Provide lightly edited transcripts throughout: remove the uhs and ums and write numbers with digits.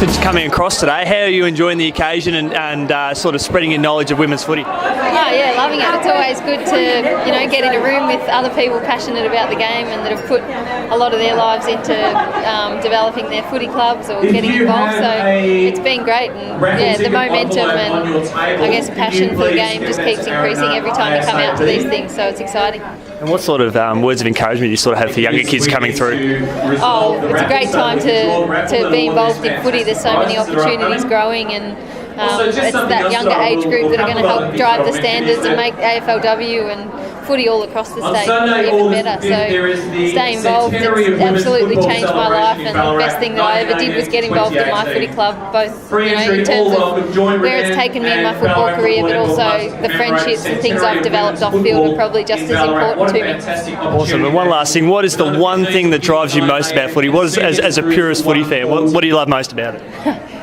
for coming across today. How are you enjoying the occasion and sort of spreading your knowledge of women's footy? Oh yeah, loving it. It's always good to get in a room with other people passionate about the game and that have put a lot of their lives into developing their footy clubs or getting involved. So it's been great, and yeah, the momentum and I guess passion for the game just keeps increasing every time you come out to these things. So it's exciting. And what sort of words of encouragement do you sort of have for younger kids coming through? Oh, it's a great time to be involved in footy. There's so many opportunities growing, and it's that younger age group that are going to help drive the standards and make AFLW and footy all across the state even better. So stay involved. It's absolutely changed my life, and the best thing that I ever did was get involved in my footy club, both in terms of where it's taken me in my football career, but also the friendships and things I've developed off field are probably just as important to me. Awesome. And one last thing, what is the one thing that drives you most about footy? What is, as a Pearce footy fan, what do you love most about it?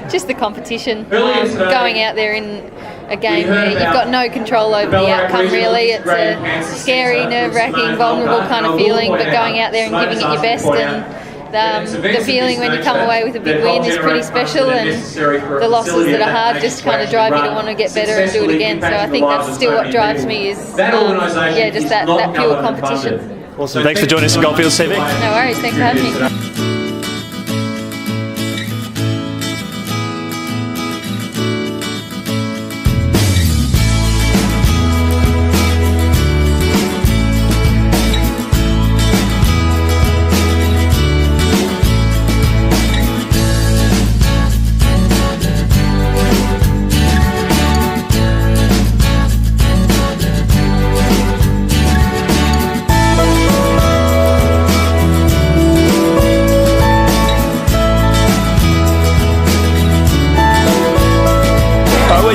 Just the competition. Going out there in a game where you've got no control over the outcome really. It's a scary, nerve-wracking, vulnerable kind of feeling, but going out there and giving it your best, and the feeling when you come away with a big win is pretty special, and the losses that are hard just kind of drive you to want to get better and do it again. So I think that's still what drives me is just that pure competition. Awesome. Thanks for joining us on Goldfields TV. No worries. Thanks for having me.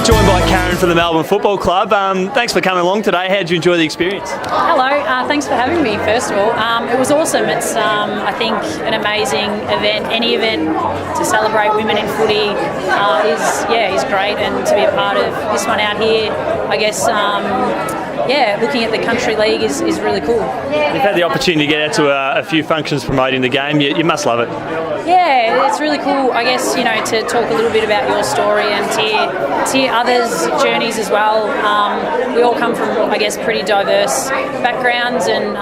Joined by Karen from the Melbourne Football Club. Thanks for coming along today. How did you enjoy the experience? Hello, thanks for having me first of all. It was awesome. It's I think an amazing event. Any event to celebrate women in footy is great, and to be a part of this one out here, I guess looking at the country league is really cool. You've had the opportunity to get out to a few functions promoting the game. You must love it. Yeah, it's really cool, I guess, to talk a little bit about your story and to hear others' journeys as well. We all come from, I guess, pretty diverse backgrounds, and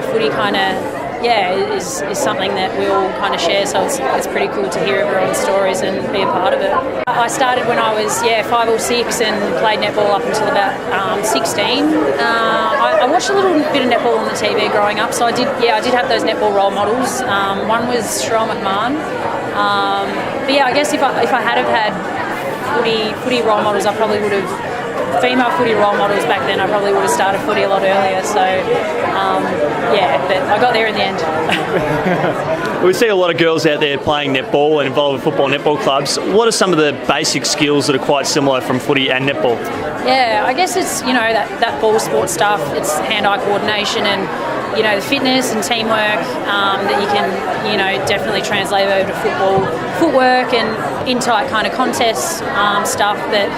footy kind of is something that we all kind of share, so it's pretty cool to hear everyone's stories and be a part of it. I started when I was 5 or 6 and played netball up until about 16. I watched a little bit of netball on the TV growing up, so I did have those netball role models. One was Cheryl McMahon. I guess if I had have had footy role models, I probably would have. Female footy role models back then, I probably would have started footy a lot earlier. So, but I got there in the end. We see a lot of girls out there playing netball and involved with football netball clubs. What are some of the basic skills that are quite similar from footy and netball? Yeah, I guess it's that ball sport stuff. It's hand-eye coordination and the fitness and teamwork that you can definitely translate over to football. Footwork and in-tight kind of contest stuff that.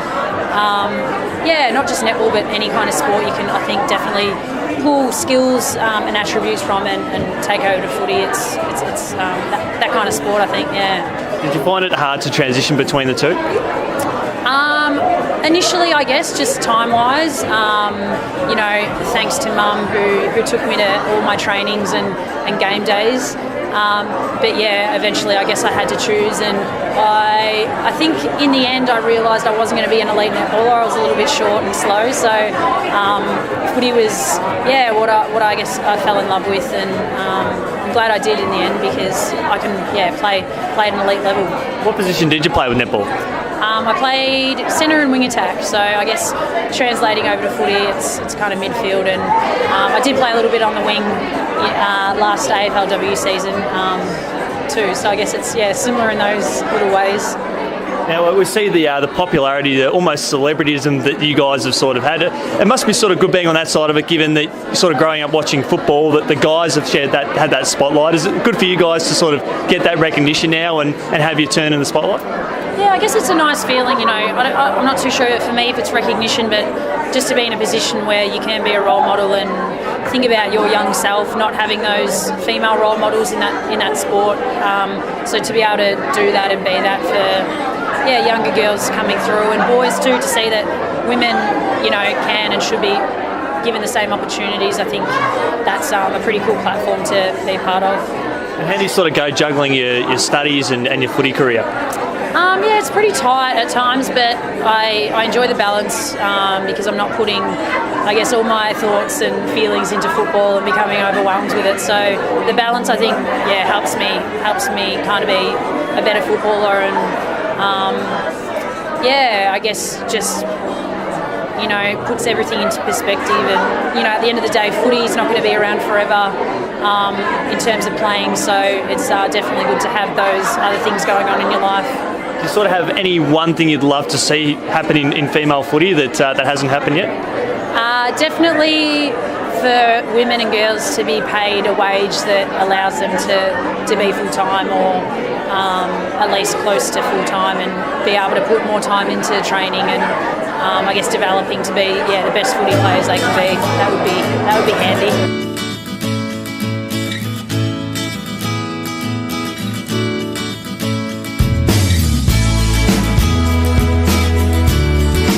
Not just netball, but any kind of sport you can, I think, definitely pull skills and attributes from and take over to footy. It's that kind of sport, I think, yeah. Did you find it hard to transition between the two? Initially, I guess, just time-wise, thanks to Mum who took me to all my trainings and game days. Eventually I guess I had to choose, and I think in the end I realised I wasn't going to be an elite netballer. I was a little bit short and slow, so footy was what I guess I fell in love with, and I'm glad I did in the end because I can play at an elite level. What position did you play with netball? I played centre and wing attack, so I guess translating over to footy, it's kind of midfield, and I did play a little bit on the wing last AFLW season too, so I guess it's similar in those little ways. Now we see the popularity, the almost celebrityism that you guys have sort of had. It must be sort of good being on that side of it, given that sort of growing up watching football, that the guys have had that spotlight. Is it good for you guys to sort of get that recognition now and have your turn in the spotlight? Yeah, I guess it's a nice feeling, I'm not too sure for me if it's recognition, but just to be in a position where you can be a role model and think about your young self, not having those female role models in that sport. So to be able to do that and be that for younger girls coming through, and boys too, to see that women, can and should be given the same opportunities, I think that's a pretty cool platform to be part of. And how do you sort of go juggling your studies and your footy career? It's pretty tight at times, but I enjoy the balance because I'm not putting, all my thoughts and feelings into football and becoming overwhelmed with it. So the balance, I think, helps me kind of be a better footballer, and just puts everything into perspective. And at the end of the day, footy's not going to be around forever in terms of playing. So it's definitely good to have those other things going on in your life. Do you sort of have any one thing you'd love to see happen in female footy that hasn't happened yet? Definitely for women and girls to be paid a wage that allows them to be full-time, or at least close to full-time, and be able to put more time into training and developing to be the best footy players they can be. That would be handy.